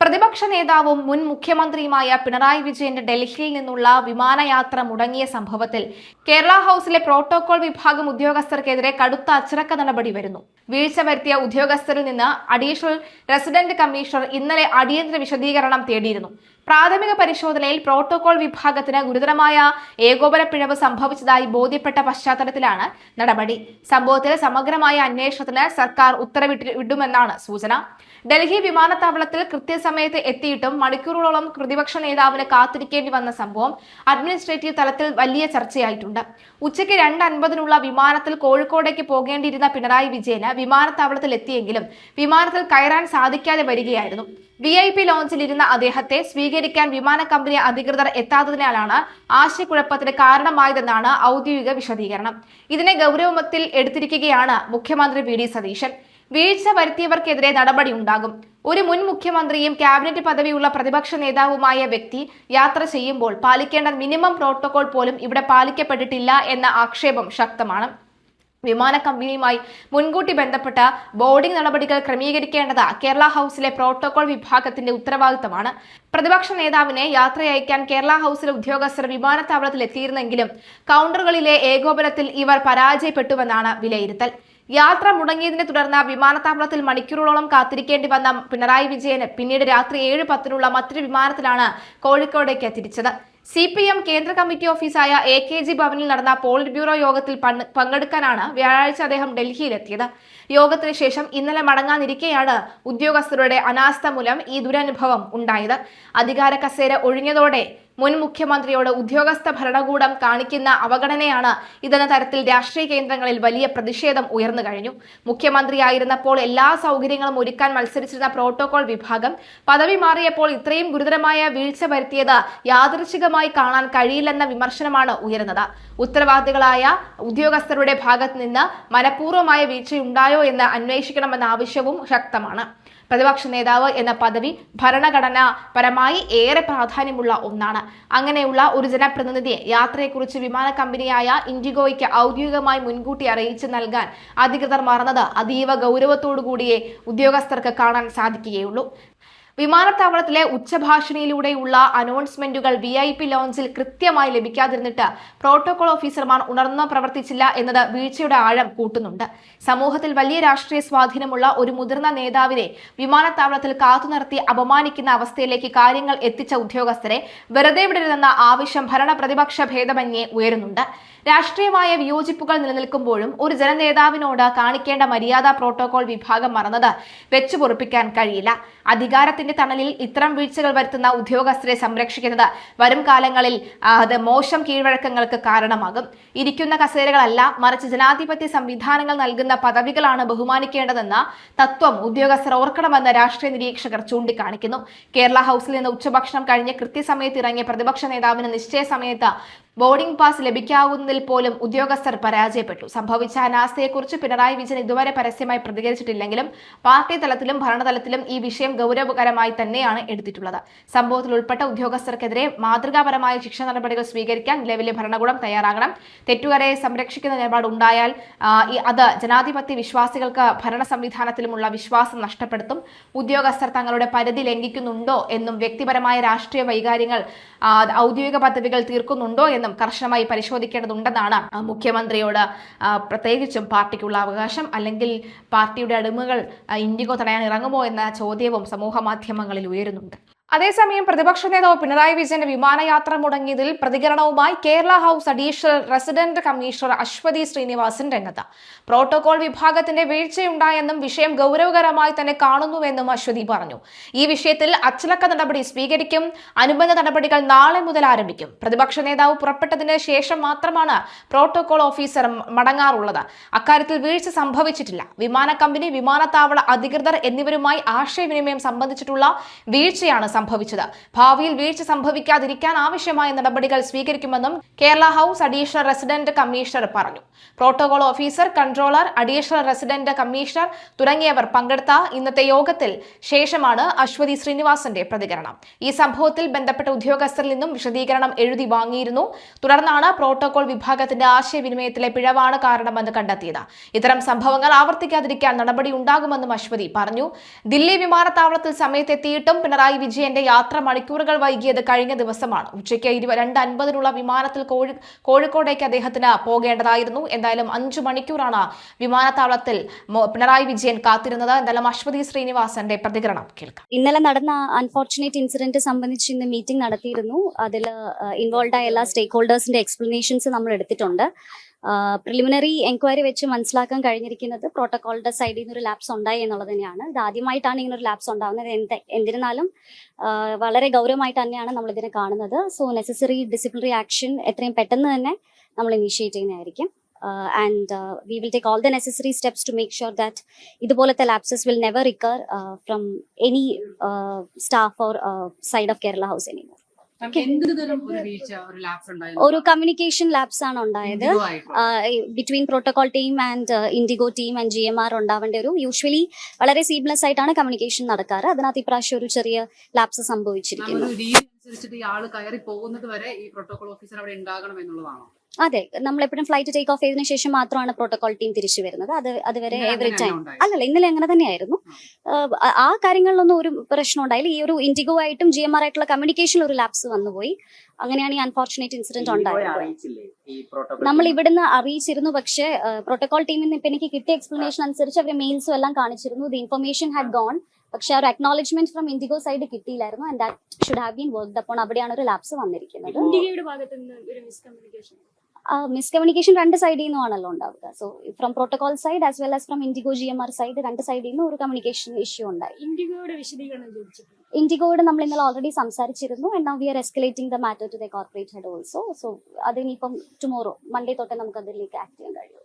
പ്രതിപക്ഷ നേതാവും മുൻ മുഖ്യമന്ത്രിയുമായ പിണറായി വിജയന്റെ ഡൽഹിയിൽ നിന്നുള്ള വിമാനയാത്ര മുടങ്ങിയ സംഭവത്തിൽ കേരള ഹൌസിലെ പ്രോട്ടോകോൾ വിഭാഗം ഉദ്യോഗസ്ഥർക്കെതിരെ കടുത്ത അച്ചടക്ക നടപടി വരുന്നു. വീഴ്ച വരുത്തിയ ഉദ്യോഗസ്ഥരിൽ നിന്ന് അഡീഷണൽ റെസിഡന്റ് കമ്മീഷണർ ഇന്നലെ അടിയന്തര വിശദീകരണം തേടിയിരുന്നു. പ്രാഥമിക പരിശോധനയിൽ പ്രോട്ടോകോൾ വിഭാഗത്തിന് ഗുരുതരമായ ഏകോപന പിഴവ് സംഭവിച്ചതായി ബോധ്യപ്പെട്ട പശ്ചാത്തലത്തിലാണ് നടപടി. സംഭവത്തിൽ സമഗ്രമായ അന്വേഷണത്തിന് സർക്കാർ ഉത്തരവിടുമെന്നാണ് സൂചന. ഡൽഹി വിമാനത്താവളത്തിൽ കൃത്യസമയത്ത് എത്തിയിട്ടും മണിക്കൂറുകളോളം പ്രതിപക്ഷ നേതാവിന് കാത്തിരിക്കേണ്ടി വന്ന സംഭവം അഡ്മിനിസ്ട്രേറ്റീവ് തലത്തിൽ വലിയ ചർച്ചയായിട്ടുണ്ട്. ഉച്ചയ്ക്ക് 2:50 വിമാനത്തിൽ കോഴിക്കോടേക്ക് പോകേണ്ടിയിരുന്ന പിണറായി വിജയന് വിമാനത്താവളത്തിൽ എത്തിയെങ്കിലും വിമാനത്തിൽ കയറാൻ സാധിക്കാതെ വരികയായിരുന്നു. VIP ലോഞ്ചിൽ ഇരുന്ന അദ്ദേഹത്തെ സ്വീകരിക്കാൻ വിമാന കമ്പനി അധികൃതർ എത്താത്തതിനാലാണ് ആശയക്കുഴപ്പത്തിന് കാരണമായതെന്നാണ് ഔദ്യോഗിക വിശദീകരണം. ഇതിനെ ഗൗരവത്തിൽ എടുത്തിരിക്കുകയാണ് മുഖ്യമന്ത്രി VD സതീശൻ. വീഴ്ച വരുത്തിയവർക്കെതിരെ നടപടി ഉണ്ടാകും. ഒരു മുൻ മുഖ്യമന്ത്രിയും ക്യാബിനറ്റ് പദവിയുള്ള പ്രതിപക്ഷ നേതാവുമായ വ്യക്തി യാത്ര ചെയ്യുമ്പോൾ പാലിക്കേണ്ട മിനിമം പ്രോട്ടോകോൾ പോലും ഇവിടെ പാലിക്കപ്പെട്ടിട്ടില്ല എന്ന ആക്ഷേപം ശക്തമാണ്. വിമാന കമ്പനിയുമായി മുൻകൂട്ടി ബന്ധപ്പെട്ട ബോർഡിംഗ് നടപടികൾ ക്രമീകരിക്കേണ്ടത് കേരള ഹൌസിലെ പ്രോട്ടോകോൾ വിഭാഗത്തിന്റെ ഉത്തരവാദിത്തമാണ്. പ്രതിപക്ഷ നേതാവിനെ യാത്രയയക്കാൻ കേരള ഹൌസിലെ ഉദ്യോഗസ്ഥർ വിമാനത്താവളത്തിൽ എത്തിയിരുന്നെങ്കിലും കൗണ്ടറുകളിലെ ഏകോപനത്തിൽ ഇവർ പരാജയപ്പെട്ടുവെന്നാണ് വിലയിരുത്തൽ. യാത്ര മുടങ്ങിയതിനെ തുടർന്ന് വിമാനത്താവളത്തിൽ മണിക്കൂറുകളോളം കാത്തിരിക്കേണ്ടി വന്ന പിണറായി വിജയന് പിന്നീട് രാത്രി 7:10 മറ്റൊരു വിമാനത്തിലാണ് കോഴിക്കോടേക്ക് തിരിച്ചത്. CPM കേന്ദ്ര കമ്മിറ്റി ഓഫീസായ AKG ഭവനിൽ നടന്ന പോളിറ്റ് ബ്യൂറോ യോഗത്തിൽ പങ്കെടുക്കാനാണ് വ്യാഴാഴ്ച അദ്ദേഹം ഡൽഹിയിലെത്തിയത്. യോഗത്തിന് ശേഷം ഇന്നലെ മടങ്ങാനിരിക്കെയാണ് ഉദ്യോഗസ്ഥരുടെ അനാസ്ഥ മൂലം ഈ ദുരനുഭവം ഉണ്ടായത്. അധികാര കസേര ഒഴിഞ്ഞതോടെ മുൻ മുഖ്യമന്ത്രിയോട് ഉദ്യോഗസ്ഥ ഭരണകൂടം കാണിക്കുന്ന അവഗണനയാണ് ഇതെന്ന തരത്തിൽ രാഷ്ട്രീയ കേന്ദ്രങ്ങളിൽ വലിയ പ്രതിഷേധം ഉയർന്നു കഴിഞ്ഞു. മുഖ്യമന്ത്രിയായിരുന്നപ്പോൾ എല്ലാ സൗകര്യങ്ങളും ഒരുക്കാൻ മത്സരിച്ചിരുന്ന പ്രോട്ടോകോൾ വിഭാഗം പദവി മാറിയപ്പോൾ ഇത്രയും ഗുരുതരമായ വീഴ്ച വരുത്തിയത് യാദൃച്ഛികമായി കാണാൻ കഴിയില്ലെന്ന വിമർശനമാണ് ഉയരുന്നത്. ഉത്തരവാദികളായ ഉദ്യോഗസ്ഥരുടെ ഭാഗത്ത് നിന്ന് മനഃപൂർവ്വമായ വീഴ്ചയുണ്ടായോ എന്ന് അന്വേഷിക്കണമെന്ന ആവശ്യവും ശക്തമാണ്. പ്രതിപക്ഷ നേതാവ് എന്ന പദവി ഭരണഘടനാപരമായി ഏറെ പ്രാധാന്യമുള്ള ഒന്നാണ്. അങ്ങനെയുള്ള ഒരു ജനപ്രതിനിധിയെ യാത്രയെക്കുറിച്ച് വിമാന കമ്പനിയായ ഇൻഡിഗോയ്ക്ക് ഔദ്യോഗികമായി മുൻകൂട്ടി അറിയിച്ച് നൽകാൻ അധികൃതർ മറന്നത് അതീവ ഗൗരവത്തോടുകൂടിയേ ഉദ്യോഗസ്ഥർക്ക് കാണാൻ സാധിക്കുകയുള്ളൂ. വിമാനത്താവളത്തിലെ ഉച്ചഭാഷിണിയിലൂടെയുള്ള അനൗൺസ്മെന്റുകൾ VIP ലോഞ്ചിൽ കൃത്യമായി ലഭിക്കാതിരുന്നിട്ട് പ്രോട്ടോകോൾ ഓഫീസർമാർ ഉണർന്നു പ്രവർത്തിച്ചില്ല എന്നത് വീഴ്ചയുടെ ആഴം കൂട്ടുന്നുണ്ട്. സമൂഹത്തിൽ വലിയ രാഷ്ട്രീയ സ്വാധീനമുള്ള ഒരു മുതിർന്ന നേതാവിനെ വിമാനത്താവളത്തിൽ കാത്തുനിർത്തി അപമാനിക്കുന്ന അവസ്ഥയിലേക്ക് കാര്യങ്ങൾ എത്തിച്ച ഉദ്യോഗസ്ഥരെ വെറുതെ വിടരുതെന്ന ആവശ്യം ഭരണ പ്രതിപക്ഷ ഭേദമന്യേ ഉയരുന്നുണ്ട്. രാഷ്ട്രീയമായ വിയോജിപ്പുകൾ നിലനിൽക്കുമ്പോഴും ഒരു ജനനേതാവിനോട് കാണിക്കേണ്ട മര്യാദ പ്രോട്ടോകോൾ വിഭാഗം മറന്നത് വെച്ചുപൊറുപ്പിക്കാൻ കഴിയില്ല. അധികാരത്തിന്റെ തണലിൽ ഇത്തരം വീഴ്ചകൾ വരുത്തുന്ന ഉദ്യോഗസ്ഥരെ സംരക്ഷിക്കുന്നത് വരും കാലങ്ങളിൽ അത് മോശം കീഴ്വഴക്കങ്ങൾക്ക് കാരണമാകും. ഇരിക്കുന്ന കസേരകളല്ല, മറിച്ച് ജനാധിപത്യ സംവിധാനങ്ങൾ നൽകുന്ന പദവികളാണ് ബഹുമാനിക്കേണ്ടതെന്ന തത്വം ഉദ്യോഗസ്ഥർ ഓർക്കണമെന്ന് രാഷ്ട്രീയ നിരീക്ഷകർ ചൂണ്ടിക്കാണിക്കുന്നു. കേരള ഹൌസിൽ നിന്ന് ഉച്ചഭക്ഷണം കഴിഞ്ഞ് കൃത്യസമയത്ത് ഇറങ്ങിയ പ്രതിപക്ഷ നേതാവിന് നിശ്ചയ സമയത്ത് ബോർഡിംഗ് പാസ് ലഭിക്കാവുന്നതിൽ പോലും ഉദ്യോഗസ്ഥർ പരാജയപ്പെട്ടു. സംഭവിച്ച അനാസ്ഥയെക്കുറിച്ച് പിണറായി വിജയൻ ഇതുവരെ പരസ്യമായി പ്രതികരിച്ചിട്ടില്ലെങ്കിലും പാർട്ടി തലത്തിലും ഭരണതലത്തിലും ഈ വിഷയം ഗൗരവകരമായി തന്നെയാണ് എടുത്തിട്ടുള്ളത്. സംഭവത്തിൽ ഉൾപ്പെട്ട ഉദ്യോഗസ്ഥർക്കെതിരെ മാതൃകാപരമായ ശിക്ഷാ നടപടികൾ സ്വീകരിക്കാൻ നിലവിലെ ഭരണകൂടം തയ്യാറാകണം. തെറ്റുകാരെ സംരക്ഷിക്കുന്ന നിലപാടുണ്ടായാൽ അത് ജനാധിപത്യ വിശ്വാസികൾക്ക് ഭരണ സംവിധാനത്തിലുമുള്ള വിശ്വാസം നഷ്ടപ്പെടുത്തും. ഉദ്യോഗസ്ഥർ തങ്ങളുടെ പരിധി ലംഘിക്കുന്നുണ്ടോ എന്നും വ്യക്തിപരമായ രാഷ്ട്രീയ വൈകാര്യങ്ങൾ ഔദ്യോഗിക പദവികൾ തീർക്കുന്നുണ്ടോ എന്നും കർശനമായി പരിശോധിക്കേണ്ടതുണ്ടെന്നാണ് മുഖ്യമന്ത്രിയോട് പ്രത്യേകിച്ചും പാർട്ടിക്കുള്ള അവകാശം. അല്ലെങ്കിൽ പാർട്ടിയുടെ അടിമകൾ ഇൻഡിഗോ തടയാൻ ഇറങ്ങുമോ എന്ന ചോദ്യവും സമൂഹ മാധ്യമങ്ങളിൽ ഉയരുന്നുണ്ട്. അതേസമയം പ്രതിപക്ഷ നേതാവ് പിണറായി വിജയന്റെ വിമാനയാത്ര മുടങ്ങിയതിൽ പ്രതികരണവുമായി Kerala house additional resident commissioner Aswathy Srinivasan രംഗത്ത്. പ്രോട്ടോകോൾ വിഭാഗത്തിന്റെ വീഴ്ചയുണ്ടായെന്നും വിഷയം ഗൗരവകരമായി തന്നെ കാണുന്നുവെന്നും അശ്വതി പറഞ്ഞു. ഈ വിഷയത്തിൽ അച്ചടക്ക നടപടി സ്വീകരിക്കും. അനുബന്ധ നടപടികൾ നാളെ മുതൽ ആരംഭിക്കും. പ്രതിപക്ഷ നേതാവ് പുറപ്പെട്ടതിന് ശേഷം മാത്രമാണ് പ്രോട്ടോകോൾ ഓഫീസർ മടങ്ങാറുള്ളത്. അക്കാര്യത്തിൽ വീഴ്ച സംഭവിച്ചിട്ടില്ല. വിമാന കമ്പനി, വിമാനത്താവള അധികൃതർ എന്നിവരുമായി ആശയവിനിമയം സംബന്ധിച്ചിട്ടുള്ള വീഴ്ചയാണ് സംഭവിച്ചത്. ഭാവിയിൽ വീഴ്ച സംഭവിക്കാതിരിക്കാൻ ആവശ്യമായ നടപടികൾ സ്വീകരിക്കുമെന്നും Kerala house additional resident commissioner പറഞ്ഞു. Protocol officer, controller, additional resident commissioner തുടങ്ങിയവർ പങ്കെടുത്ത ഇന്നത്തെ യോഗത്തിൽ ശേഷമാണ് അശ്വതി ശ്രീനിവാസന്റെ പ്രതികരണം. ഈ സംഭവത്തിൽ ബന്ധപ്പെട്ട ഉദ്യോഗസ്ഥരിൽ നിന്നും വിശദീകരണം എഴുതി വാങ്ങിയിരുന്നു. തുടർന്നാണ് പ്രോട്ടോകോൾ വിഭാഗത്തിന്റെ ആശയവിനിമയത്തിലെ പിഴവാണ് കാരണമെന്ന് കണ്ടെത്തിയത്. ഇത്തരം സംഭവങ്ങൾ ആവർത്തിക്കാതിരിക്കാൻ നടപടി ഉണ്ടാകുമെന്നും അശ്വതി പറഞ്ഞു. ദില്ലി വിമാനത്താവളത്തിൽ സമയത്തെത്തിയിട്ടും പിണറായി വിജയന്റെ യാത്ര മണിക്കൂറുകൾ വൈകിയത് കഴിഞ്ഞ ദിവസമാണ്. ഉച്ചയ്ക്ക് 2:50 വിമാനത്തിൽ കോഴിക്കോടേക്ക് അദ്ദേഹത്തിന് പോകേണ്ടതായിരുന്നു. എന്തായാലും 5 മണിക്കൂറാണ് വിമാനത്താവളത്തിൽ പിണറായി വിജയൻ കാത്തിരുന്നത്. എന്തായാലും അശ്വതി ശ്രീനിവാസന്റെ പ്രതികരണം കേൾക്കാം. ഇന്നലെ നടന്ന അൺഫോർച്ചുനേറ്റ് ഇൻസിഡന്റ് സംബന്ധിച്ച് ഇന്ന് മീറ്റിംഗ് നടത്തിയിരുന്നു. അതിൽ ഇൻവോൾവ് ആയ എല്ലാ സ്റ്റേക്ക് ഹോൾഡേഴ്സിന്റെ എക്സ്പ്ലനേഷൻസ് നമ്മൾ എടുത്തിട്ടുണ്ട്. പ്രിലിമിനറി എൻക്വയറി വെച്ച് മനസ്സിലാക്കാൻ കഴിഞ്ഞിരിക്കുന്നത് പ്രോട്ടോകോളിന്റെ സൈഡിൽ നിന്ന് ഒരു ലാപ്സ് ഉണ്ടായി എന്നുള്ളത് തന്നെയാണ്. ഇത് ആദ്യമായിട്ടാണ് ഇങ്ങനെ ഒരു ലാപ്സ് ഉണ്ടാകുന്നത്. എന്നിരുന്നാലും വളരെ ഗൗരവമായിട്ട് തന്നെയാണ് നമ്മൾ ഇതിനെ കാണുന്നത്. സോ നെസസറി ഡിസിപ്ലിനറി ആക്ഷൻ എത്രയും പെട്ടെന്ന് തന്നെ നമ്മൾ ഇനീഷ്യേറ്റ് ചെയ്യുന്നതായിരിക്കും. And we will take all the necessary steps to make sure that ഇതുപോലത്തെ lapses will never recur from any staff or side of Kerala House anymore. ഒരു കമ്മ്യൂണിക്കേഷൻ ലാപ്സ് ആണ് ഉണ്ടായത് between protocol team and IndiGo team and GMR ഉണ്ടാവേണ്ട ഒരു usually വളരെ seamless ആയിട്ടാണ് communication നടക്കാറ്. അതിനകത്ത് ഇപ്രാവശ്യം ഒരു ചെറിയ ലാപ്സ് സംഭവിച്ചിരിക്കുന്നു. അതെ, നമ്മളെപ്പോഴും ഫ്ലൈറ്റ് ടേക്ക് ഓഫ് ചെയ്തതിനു ശേഷം മാത്രമാണ് പ്രോട്ടോകോൾ ടീം തിരിച്ചു വരുന്നത്. അതുവരെ എവറി ടൈം അല്ലല്ല, ഇന്നലെ അങ്ങനെ തന്നെയായിരുന്നു. ആ കാര്യങ്ങളിലൊന്നും ഒരു പ്രശ്നം ഉണ്ടായില്ല. ഈ ഒരു ഇൻഡിഗോ ആയിട്ടും GMR ആയിട്ടുള്ള കമ്മ്യൂണിക്കേഷനിൽ ഒരു ലാപ്സ് വന്നുപോയി. അങ്ങനെയാണ് ഈ അൺഫോർച്ചുനേറ്റ് ഇൻസിഡന്റ് ഉണ്ടായത്. നമ്മൾ ഇവിടുന്ന് അറിയിച്ചിരുന്നു. പക്ഷേ പ്രോട്ടോകോൾ ടീമിൽ നിന്ന് ഇപ്പൊ എനിക്ക് കിട്ടിയ എക്സ്പ്ലനേഷൻ അനുസരിച്ച് അവർ മെയിൽസും എല്ലാം കാണിച്ചിരുന്നു. The information had gone. പക്ഷെ ആ ഒരു അക്നോളജ്മെന്റ് ഫ്രം ഇൻഡിഗോ സൈഡ് കിട്ടിയില്ലായിരുന്നു. And that should have been worked upon. അവിടെയാണ് ഒരു ലാപ്സ് വന്നിരിക്കുന്നത്. മിസ്കമ്മ്യൂണിക്കേഷൻ രണ്ട് സൈഡിൽ നിന്നും ആണല്ലോ ഉണ്ടാവുക. So from protocol side as well as from IndiGo GMR side രണ്ട് സൈഡിൽ നിന്നും ഒരു കമ്മ്യൂണിക്കേഷൻ ഇഷ്യൂ ഉണ്ടായി. ഇൻഡിഗോയോട് നമ്മൾ ഇന്നലെ ഓൾറെഡി സംസാരിച്ചിരുന്നു. And now we are escalating the matter to the corporate head also. So അതിനിപ്പം ടുമോറോ മൺഡേ തൊട്ടേ നമുക്ക് അതിലേക്ക് ആക്ട് ചെയ്യാൻ കഴിയും.